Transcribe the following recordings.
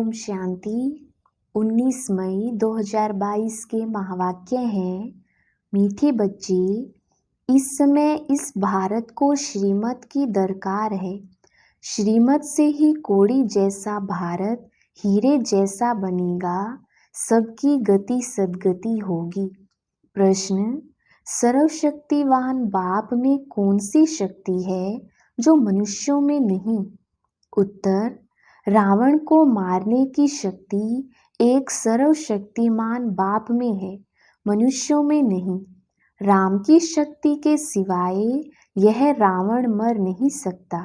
ओम शांति। 19 मई 2022 के महावाक्य हैं, मीठे बच्चे, इस समय इस भारत को श्रीमत की दरकार है। श्रीमत से ही कोड़ी जैसा भारत हीरे जैसा बनेगा, सबकी गति सद्गति होगी। प्रश्न, सर्वशक्तिवान बाप में कौन सी शक्ति है जो मनुष्यों में नहीं? उत्तर, रावण को मारने की शक्ति एक सर्वशक्तिमान बाप में है, मनुष्यों में नहीं। राम की शक्ति के सिवाय यह रावण मर नहीं सकता।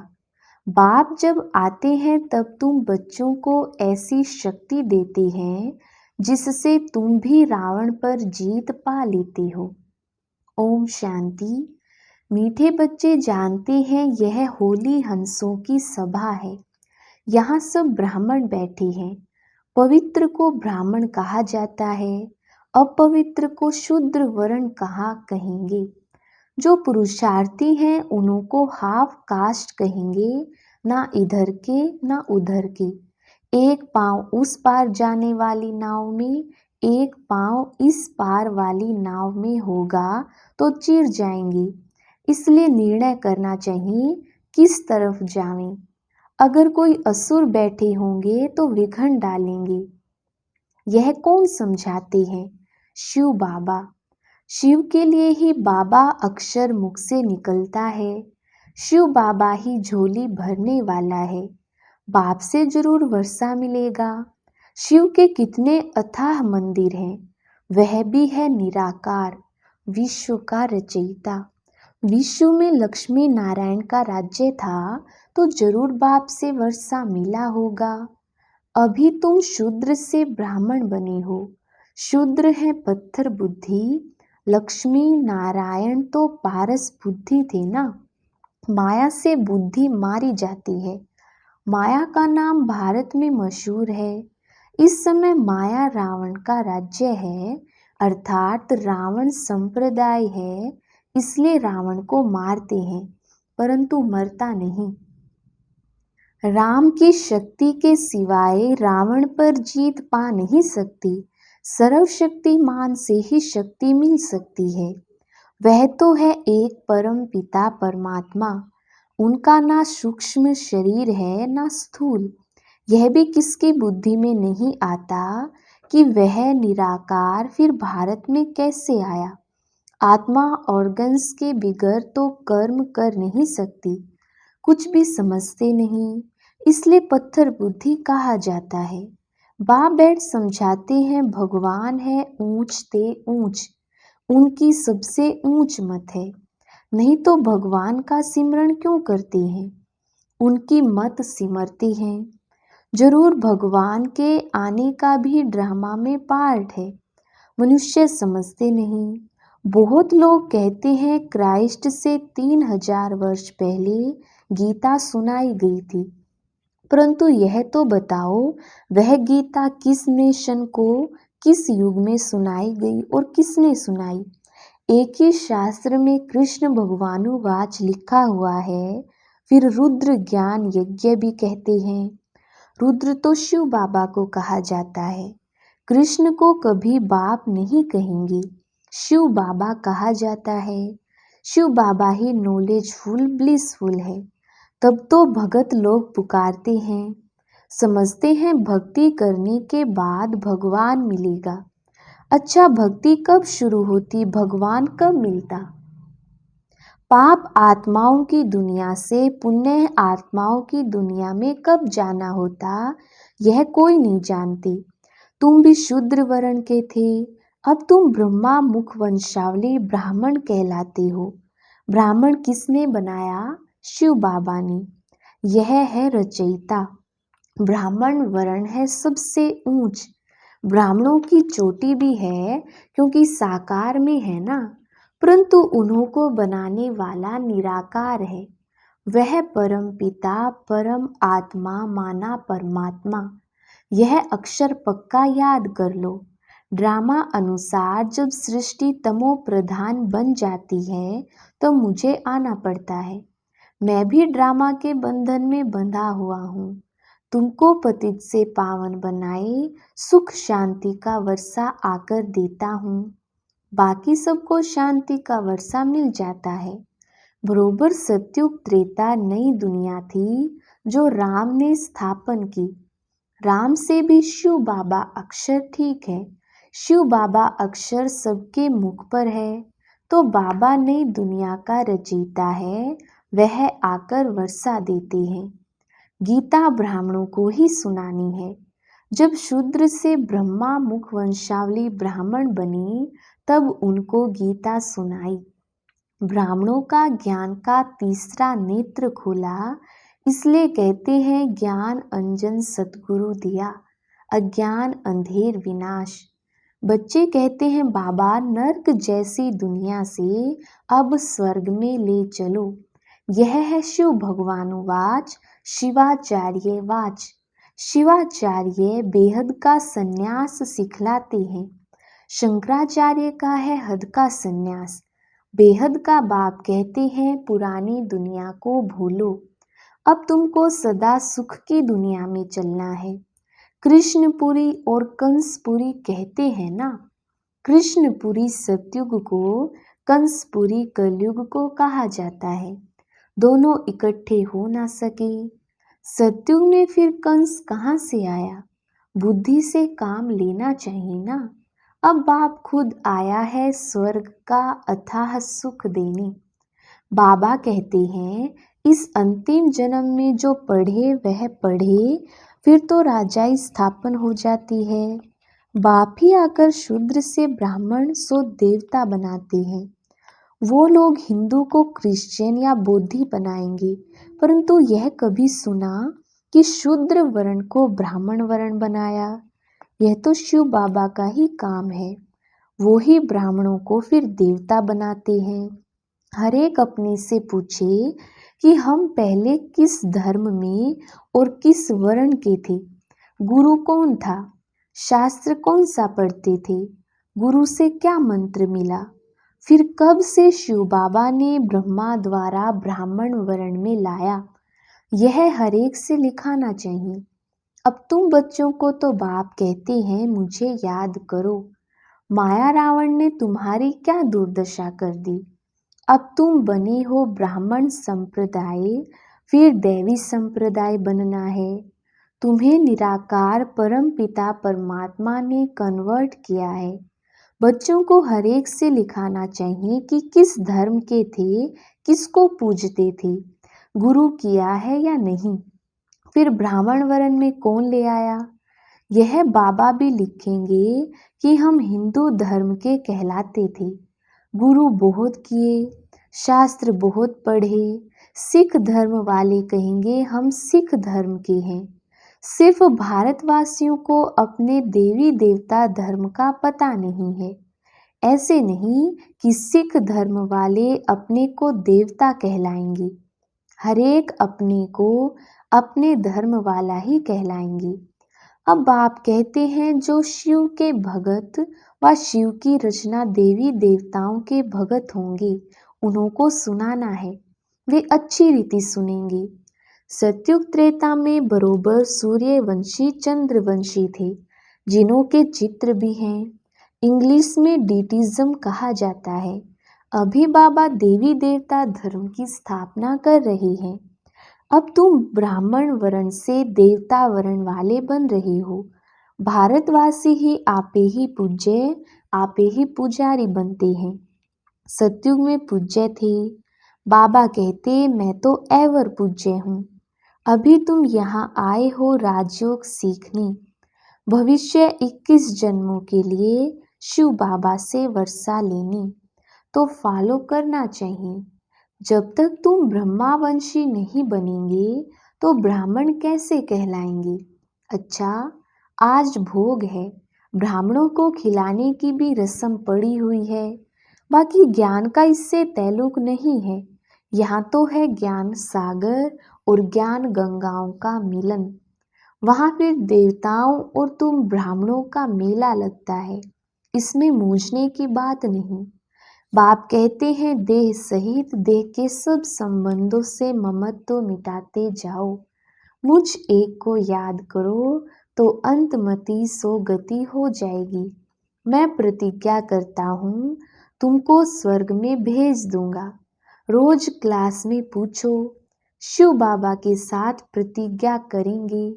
बाप जब आते हैं तब तुम बच्चों को ऐसी शक्ति देते हैं जिससे तुम भी रावण पर जीत पा लेते हो। ओम शांति। मीठे बच्चे जानते हैं यह होली हंसों की सभा है। यहाँ सब ब्राह्मण बैठे हैं। पवित्र को ब्राह्मण कहा जाता है, अपवित्र को शूद्र वर्ण कहा कहेंगे। जो पुरुषार्थी हैं उन्हों को हाफ कास्ट कहेंगे, ना इधर के ना उधर के। एक पांव उस पार जाने वाली नाव में, एक पांव इस पार वाली नाव में होगा तो चिर जाएंगे। इसलिए निर्णय करना चाहिए किस तरफ जावें। अगर कोई असुर बैठे होंगे तो विघन डालेंगे। यह कौन समझाते हैं? शिव बाबा। शिव के लिए ही बाबा अक्षर मुख से निकलता है। शिव बाबा ही झोली भरने वाला है। बाप से जरूर वर्षा मिलेगा। शिव के कितने अथाह मंदिर हैं। वह भी है निराकार, विश्व का रचयिता। विश्व में लक्ष्मी नारायण का राज्य था तो जरूर बाप से वर्षा मिला होगा। अभी तुम शूद्र से ब्राह्मण बने हो। शूद्र है पत्थर बुद्धि, लक्ष्मी नारायण तो पारस बुद्धि थे ना। माया से बुद्धि मारी जाती है। माया का नाम भारत में मशहूर है। इस समय माया रावण का राज्य है, अर्थात रावण संप्रदाय है। इसलिए रावण को मारते हैं, परंतु मरता नहीं। राम की शक्ति के सिवाय रावण पर जीत पा नहीं सकती। सर्वशक्तिमान से ही शक्ति मिल सकती है। वह तो है एक परम पिता परमात्मा। उनका ना सूक्ष्म शरीर है ना स्थूल। यह भी किसकी बुद्धि में नहीं आता कि वह निराकार फिर भारत में कैसे आया। आत्मा ऑर्गन्स के बिगर तो कर्म कर नहीं सकती। कुछ भी समझते नहीं, इसलिए पत्थर बुद्धि कहा जाता है। बाप बैठ समझाते हैं भगवान है ऊंच ते ऊंच, उनकी सबसे ऊंच मत है। नहीं तो भगवान का सिमरण क्यों करते हैं? उनकी मत सिमरते हैं। जरूर भगवान के आने का भी ड्रामा में पार्ट है। मनुष्य समझते नहीं। बहुत लोग कहते हैं क्राइस्ट से 3000 वर्ष पहले गीता सुनाई गई थी, परंतु यह तो बताओ वह गीता किस नेशन को किस युग में सुनाई गई और किसने सुनाई? एक ही शास्त्र में कृष्ण भगवानुवाच लिखा हुआ है। फिर रुद्र ज्ञान यज्ञ भी कहते हैं। रुद्र तो शिव बाबा को कहा जाता है। कृष्ण को कभी बाप नहीं कहेंगे, शिव बाबा कहा जाता है। शिव बाबा ही नॉलेजफुल ब्लिसफुल है। तब तो भगत लोग पुकारते हैं, समझते हैं भक्ति करने के बाद भगवान मिलेगा। अच्छा, भक्ति कब शुरू होती, भगवान कब मिलता? पाप आत्माओं की दुनिया से पुण्य आत्माओं की दुनिया में कब जाना होता, यह कोई नहीं जानते। तुम भी शूद्र वर्ण के थे, अब तुम ब्रह्मा मुख वंशावली ब्राह्मण कहलाते हो। ब्राह्मण किसने बनाया? शिव बाबा ने। यह है रचयिता। ब्राह्मण वर्ण है सबसे ऊंच। ब्राह्मणों की चोटी भी है क्योंकि साकार में है ना, परंतु उन्हों को बनाने वाला निराकार है। वह परम पिता परम आत्मा माना परमात्मा। यह अक्षर पक्का याद कर लो। ड्रामा अनुसार जब सृष्टि तमो प्रधान बन जाती है तो मुझे आना पड़ता है। मैं भी ड्रामा के बंधन में बंधा हुआ हूँ। तुमको पतित से पावन बनाए, सुख शांति का वर्षा आकर देता हूँ। बाकी सबको शांति का वर्षा मिल जाता है। बरोबर सतयुग त्रेता नई दुनिया थी जो राम ने स्थापन की। राम से भी शिव बाबा अक्षर ठीक है। शिव बाबा अक्षर सबके मुख पर है। तो बाबा नई दुनिया का रचयिता है, वह आकर वर्षा देते हैं। गीता ब्राह्मणों को ही सुनानी है। जब शूद्र से ब्रह्मा मुख वंशावली ब्राह्मण बने, तब उनको गीता सुनाई। ब्राह्मणों का ज्ञान का तीसरा नेत्र खोला, इसलिए कहते हैं ज्ञान अंजन सतगुरु दिया, अज्ञान अंधेर विनाश। बच्चे कहते हैं बाबा नर्क जैसी दुनिया से अब स्वर्ग में ले चलो। यह है शिव भगवान वाच, शिवाचार्य वाच। शिवाचार्य बेहद का संन्यास सिखलाते हैं। शंकराचार्य का है हद का संन्यास। बेहद का बाप कहते हैं पुरानी दुनिया को भूलो, अब तुमको सदा सुख की दुनिया में चलना है। कृष्णपुरी और कंसपुरी कहते हैं ना। कृष्णपुरी सतयुग को, कंसपुरी कलयुग को कहा जाता है। दोनों इकट्ठे हो ना सके। सतयुग में फिर कंस कहाँ से आया? बुद्धि से काम लेना चाहिए ना। अब बाप खुद आया है स्वर्ग का अथाह सुख देने। बाबा कहते हैं इस अंतिम जन्म में जो पढ़े वह पढ़े, फिर तो राजाई स्थापन हो जाती है। बाप ही आकर शूद्र से ब्राह्मण सो देवता बनाते हैं। वो लोग हिंदू को क्रिश्चियन या बौद्धि बनाएंगे, परंतु यह कभी सुना कि शूद्र वर्ण को ब्राह्मण वर्ण बनाया? यह तो शिव बाबा का ही काम है। वो ही ब्राह्मणों को फिर देवता बनाते हैं। हर एक अपने से पूछे कि हम पहले किस धर्म में और किस वर्ण के थे। गुरु कौन था? शास्त्र कौन सा पढ़ते थे? गुरु से क्या मंत्र मिला? फिर कब से शिव बाबा ने ब्रह्मा द्वारा ब्राह्मण वर्ण में लाया? यह हर एक से लिखाना चाहिए। अब तुम बच्चों को तो बाप कहते हैं मुझे याद करो। माया रावण ने तुम्हारी क्या दुर्दशा कर दी। अब तुम बने हो ब्राह्मण संप्रदाय, फिर दैवी संप्रदाय बनना है। तुम्हें निराकार परम पिता परमात्मा ने कन्वर्ट किया है। बच्चों को हर एक से लिखाना चाहिए कि किस धर्म के थे, किसको पूजते थे, गुरु किया है या नहीं, फिर ब्राह्मण वर्ण में कौन ले आया। यह बाबा भी लिखेंगे कि हम हिंदू धर्म के कहलाते थे, गुरु बहुत किए, शास्त्र बहुत पढ़े। सिख धर्म वाले कहेंगे हम सिख धर्म के हैं। सिर्फ भारतवासियों को अपने देवी देवता धर्म का पता नहीं है। ऐसे नहीं कि सिख धर्म वाले अपने को देवता कहलाएंगे। हरेक अपने को अपने धर्म वाला ही कहलाएंगे। अब आप कहते हैं जो शिव के भगत व शिव की रचना देवी देवताओं के भगत होंगे, उन्हों को सुनाना है। वे अच्छी रीति सुनेंगे। सतयुग त्रेता में बरोबर सूर्यवंशी चंद्रवंशी थे, जिन्हों के चित्र भी हैं। इंग्लिश में डीटिज्म कहा जाता है। अभी बाबा देवी देवता धर्म की स्थापना कर रहे हैं। अब तुम ब्राह्मण वर्ण से देवता वर्ण वाले बन रहे हो। भारतवासी ही आपे ही पूज्य, आपे ही पुजारी बनते हैं। सतयुग में पूज्य थे। बाबा कहते मैं तो एवर पूज्य हूँ। अभी तुम यहाँ आए हो राजयोग सीखने। भविष्य 21 जन्मों के लिए शिव बाबा से वर्षा लेनी, तो फॉलो करना चाहिए। जब तक तुम ब्रह्मावंशी नहीं बनेंगे तो ब्राह्मण कैसे कहलाएंगे। अच्छा, आज भोग है, ब्राह्मणों को खिलाने की भी रस्म पड़ी हुई है। बाकी ज्ञान का इससे ताल्लुक नहीं है। यहाँ तो है ज्ञान सागर और ज्ञान गंगाओं का मिलन। वहाँ फिर देवताओं और तुम ब्राह्मणों का मेला लगता है। इसमें मूझने की बात नहीं। बाप कहते हैं देह सहित देह के सब संबंधों से ममत्व मिटाते जाओ। मुझ एक को याद करो तो अंतमति सो गति हो जाएगी। मैं प्रतिज्ञा करता हूँ तुमको स्वर्ग में भेज दूंगा। रोज क्लास में पूछो, शिव बाबा के साथ प्रतिज्ञा करेंगे।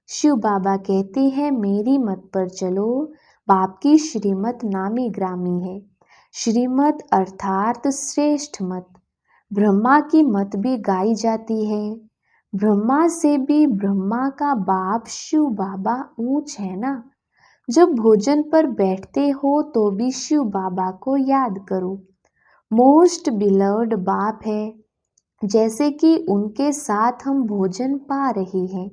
शिव बाबा कहते हैं मेरी मत पर चलो, बाप की श्रीमत नामी ग्रामी है। श्रीमत अर्थात श्रेष्ठ मत। ब्रह्मा की मत भी गाई जाती है। ब्रह्मा से भी ब्रह्मा का बाप शिव बाबा ऊंच है ना। जब भोजन पर बैठते हो तो भी शिव बाबा को याद करो। मोस्ट बिलव्ड बाप है, जैसे कि उनके साथ हम भोजन पा रहे हैं।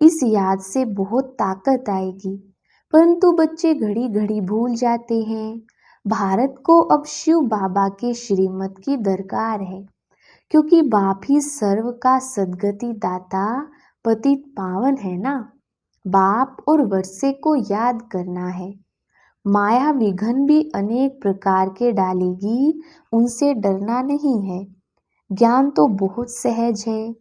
इस याद से बहुत ताकत आएगी। परंतु बच्चे घड़ी घड़ी भूल जाते हैं। भारत को अब शिव बाबा के श्रीमत की दरकार है, क्योंकि बाप ही सर्व का सद्गति दाता पतित पावन है ना। बाप और वर्षे को याद करना है। माया विघन भी अनेक प्रकार के डालेगी, उनसे डरना नहीं है। ज्ञान तो बहुत सहज है,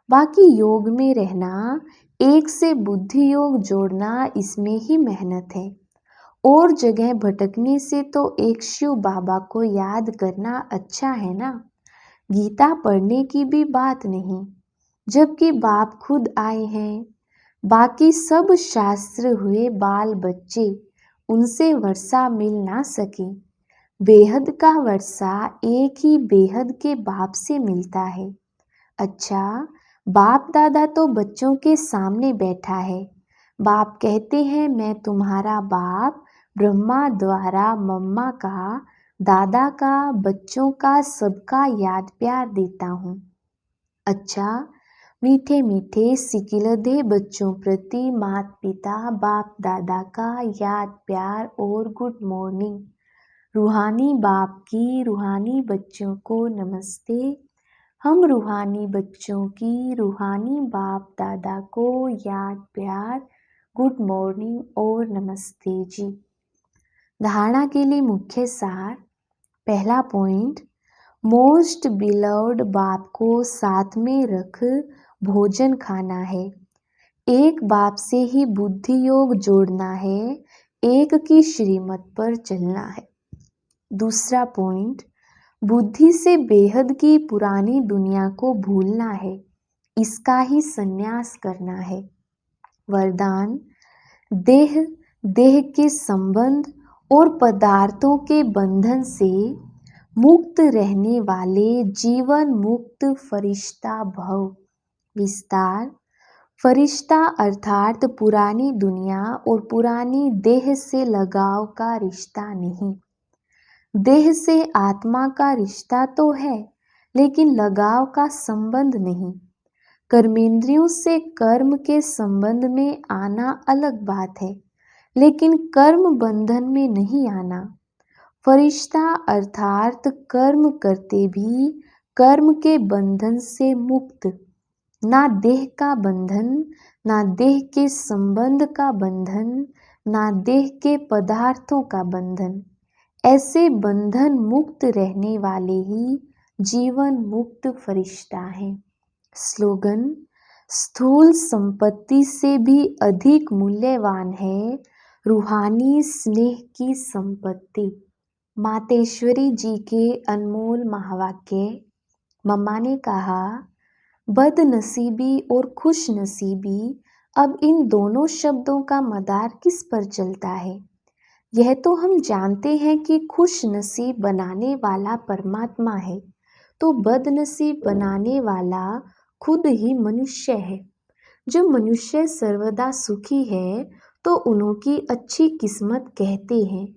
बाकी योग में रहना, एक से बुद्धि योग जोड़ना, इसमें ही मेहनत है। और जगह भटकने से तो एक शिव बाबा को याद करना अच्छा है ना। गीता पढ़ने की भी बात नहीं, जबकि बाप खुद आए हैं। बाकी सब शास्त्र हुए बाल बच्चे, उनसे वर्षा मिल ना सके। बेहद का वर्षा एक ही बेहद के बाप से मिलता है। अच्छा, बाप दादा तो बच्चों के सामने बैठा है। बाप कहते हैं मैं तुम्हारा बाप ब्रह्मा द्वारा मम्मा का, दादा का, बच्चों का, सबका याद प्यार देता हूँ। अच्छा, मीठे मीठे सिकिलधे बच्चों प्रति माता पिता बाप दादा का याद प्यार और गुड मॉर्निंग। रूहानी बाप की रूहानी बच्चों को नमस्ते। हम रूहानी बच्चों की रूहानी बाप दादा को याद प्यार, गुड मॉर्निंग और नमस्ते जी। धारणा के लिए मुख्य सार। पहला पॉइंट, मोस्ट बिलव्ड बाप को साथ में रख भोजन खाना है। एक बाप से ही बुद्धि योग जोड़ना है, एक की श्रीमत पर चलना है। दूसरा पॉइंट, बुद्धि से बेहद की पुरानी दुनिया को भूलना है, इसका ही संन्यास करना है। वरदान, देह, देह के संबंध और पदार्थों के बंधन से मुक्त रहने वाले जीवन मुक्त फरिश्ता भव। विस्तार, फरिश्ता अर्थात पुरानी दुनिया और पुरानी देह से लगाव का रिश्ता नहीं। देह से आत्मा का रिश्ता तो है, लेकिन लगाव का संबंध नहीं। कर्मेंद्रियों से कर्म के संबंध में आना अलग बात है, लेकिन कर्म बंधन में नहीं आना। फरिश्ता अर्थात कर्म करते भी कर्म के बंधन से मुक्त। ना देह का बंधन, ना देह के संबंध का बंधन, ना देह के पदार्थों का बंधन। ऐसे बंधन मुक्त रहने वाले ही जीवन मुक्त फरिश्ता हैं। स्लोगन, स्थूल संपत्ति से भी अधिक मूल्यवान है रूहानी स्नेह की संपत्ति। मातेश्वरी जी के अनमोल महावाक्य। मम्मा ने कहा, बदनसीबी और खुश नसीबी, अब इन दोनों शब्दों का मदार किस पर चलता है? यह तो हम जानते हैं कि खुश नसीब बनाने वाला परमात्मा है, तो बदनसीब बनाने वाला खुद ही मनुष्य है। जब मनुष्य सर्वदा सुखी है तो उनकी अच्छी किस्मत कहते हैं,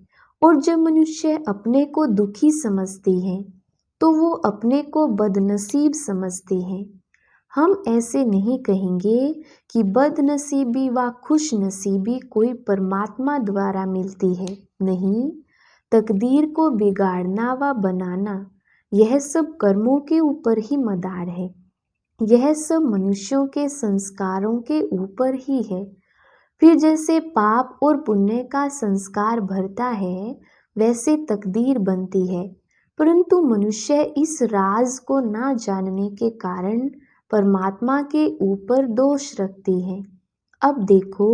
और जब मनुष्य अपने को दुखी समझते हैं तो वो अपने को बदनसीब समझते हैं। हम ऐसे नहीं कहेंगे कि बदनसीबी व खुश नसीबी कोई परमात्मा द्वारा मिलती है। नहीं, तकदीर को बिगाड़ना व बनाना, यह सब कर्मों के ऊपर ही मदार है। यह सब मनुष्यों के संस्कारों के ऊपर ही है। फिर जैसे पाप और पुण्य का संस्कार भरता है, वैसे तकदीर बनती है। परंतु मनुष्य इस राज को ना जानने के कारण परमात्मा के ऊपर दोष रखती हैं। अब देखो,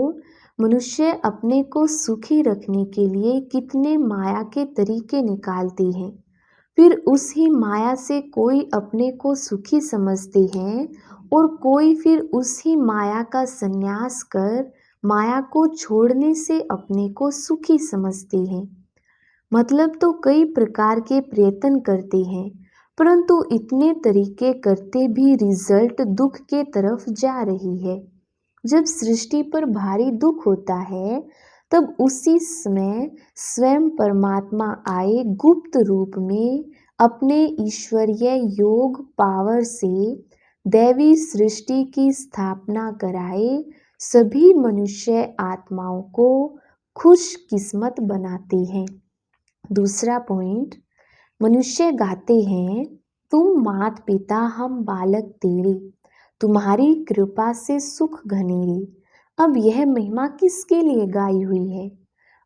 मनुष्य अपने को सुखी रखने के लिए कितने माया के तरीके निकालती हैं। फिर उसी माया से कोई अपने को सुखी समझते हैं और कोई फिर उसी माया का संन्यास कर माया को छोड़ने से अपने को सुखी समझते हैं। मतलब तो कई प्रकार के प्रयत्न करते हैं, परंतु इतने तरीके करते भी रिजल्ट दुख के तरफ जा रही है। जब सृष्टि पर भारी दुख होता है, तब उसी समय स्वयं परमात्मा आए गुप्त रूप में अपने ईश्वरीय योग पावर से दैवी सृष्टि की स्थापना कराए सभी मनुष्य आत्माओं को खुश किस्मत बनाते हैं। दूसरा पॉइंट, मनुष्य गाते हैं, तुम मात पिता हम बालक तेरे, तुम्हारी कृपा से सुख घनेरे। अब यह महिमा किसके लिए गाई हुई है?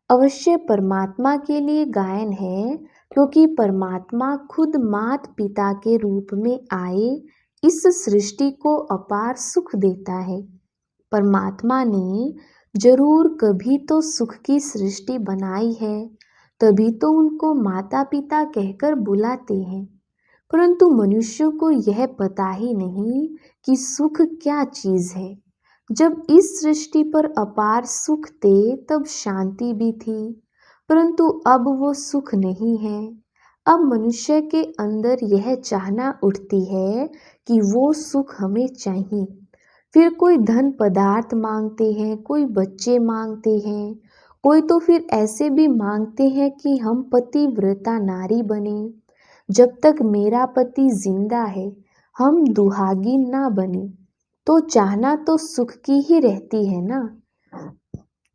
अवश्य परमात्मा के लिए गायन है, क्योंकि परमात्मा खुद मात पिता के रूप में आए इस सृष्टि को अपार सुख देता है। परमात्मा ने जरूर कभी तो सुख की सृष्टि बनाई है, तभी तो उनको माता पिता कहकर बुलाते हैं। परंतु मनुष्यों को यह पता ही नहीं कि सुख क्या चीज है। जब इस सृष्टि पर अपार सुख थे, तब शांति भी थी, परंतु अब वो सुख नहीं है। अब मनुष्य के अंदर यह चाहना उठती है कि वो सुख हमें चाहिए। फिर कोई धन पदार्थ मांगते हैं, कोई बच्चे मांगते हैं, कोई तो फिर ऐसे भी मांगते हैं कि हम पतिव्रता नारी बने। जब तक मेरा पति जिंदा है, हम दुहागिन ना बने। तो चाहना तो सुख की ही रहती है ना।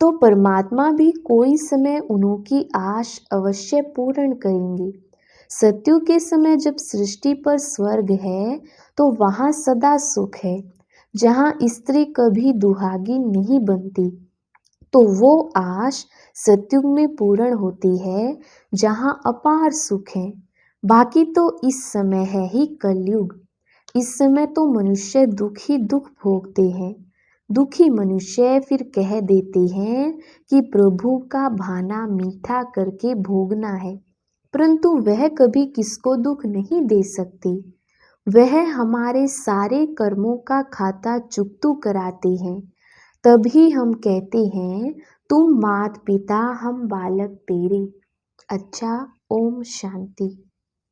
तो परमात्मा भी कोई समय उन्होंने आश अवश्य पूर्ण करेंगे। सत्युग के समय जब सृष्टि पर स्वर्ग है, तो वहाँ सदा सुख है, जहाँ स्त्री कभी दुहागिन नहीं बनती। तो वो आश सत्युग में पूर्ण होती है, जहाँ अपार सुख है। बाकी तो इस समय है ही कलयुग। इस समय तो मनुष्य दुख ही दुख भोगते हैं। दुखी मनुष्य फिर कह देते हैं कि प्रभु का भाना मीठा करके भोगना है, परंतु वह कभी किसको दुख नहीं दे सकते। वह हमारे सारे कर्मों का खाता चुकतू कराते हैं। तभी हम कहते हैं, तुम मात पिता हम बालक तेरे। अच्छा, ओम शांति।